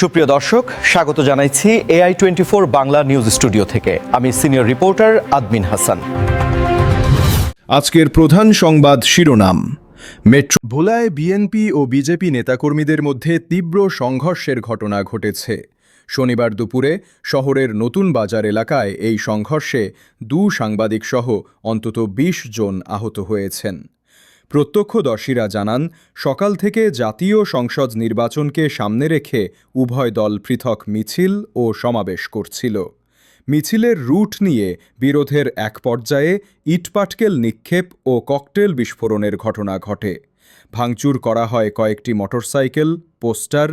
সুপ্রিয় দর্শক, স্বাগত জানাইছি AI24 বাংলা নিউজ স্টুডিও থেকে। আমি সিনিয়র রিপোর্টার আদমিন হাসান। আজকের প্রধান সংবাদ শিরোনাম। ভোলায় বিএনপি ও বিজেপি নেতাকর্মীদের মধ্যে তীব্র সংঘর্ষের ঘটনা ঘটেছে। শনিবার দুপুরে শহরের নতুন বাজার এলাকায় এই সংঘর্ষে 2 সাংবাদিকসহ অন্তত 20 জন আহত হয়েছেন। প্রত্যক্ষদর্শীরা জানান, সকাল থেকে জাতীয় সংসদ নির্বাচনকে সামনে রেখে উভয় দল পৃথক মিছিল ও সমাবেশ করছিল। মিছিলের রুট নিয়ে বিরোধের এক পর্যায়ে ইটপাটকেল নিক্ষেপ ও ককটেল বিস্ফোরণের ঘটনা ঘটে। ভাঙচুর করা হয় কয়েকটি মোটরসাইকেল, পোস্টার,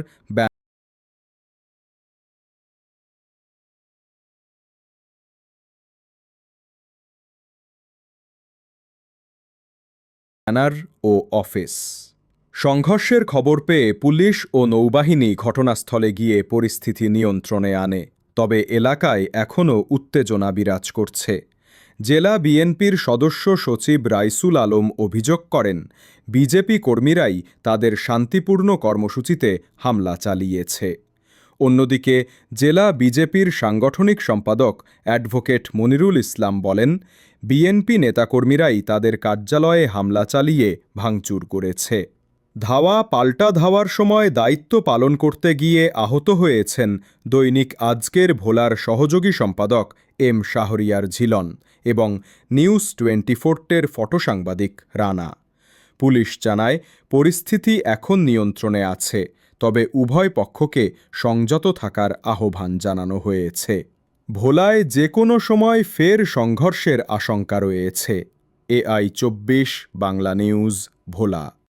ব্যানার ও অফিস। সংঘর্ষের খবর পেয়ে পুলিশ ও নৌবাহিনী ঘটনাস্থলে গিয়ে পরিস্থিতি নিয়ন্ত্রণে আনে। তবে এলাকায় এখনও উত্তেজনা বিরাজ করছে। জেলা বিএনপির সদস্য সচিব রাইসুল আলম অভিযোগ করেন, বিজেপি কর্মীরাই তাদের শান্তিপূর্ণ কর্মসূচিতে হামলা চালিয়েছে। অন্যদিকে জেলা বিজেপির সাংগঠনিক সম্পাদক অ্যাডভোকেট মনিরুল ইসলাম বলেন, বিএনপি নেতাকর্মীরাই তাদের কার্যালয়ে হামলা চালিয়ে ভাঙচুর করেছে। ধাওয়া পাল্টা ধাওয়ার সময় দায়িত্ব পালন করতে গিয়ে আহত হয়েছেন দৈনিক আজকের ভোলার সহযোগী সম্পাদক এম শাহরিয়ার ঝিলন এবং নিউজ 24-এর ফটোসাংবাদিক রানা। পুলিশ জানায়, পরিস্থিতি এখন নিয়ন্ত্রণে আছে, তবে উভয় পক্ষকে সংযত থাকার আহ্বান জানানো হয়েছে। ভোলায় যে কোনো সময় ফের সংঘর্ষের আশঙ্কা রয়েছে। AI24 বাংলা নিউজ, ভোলা।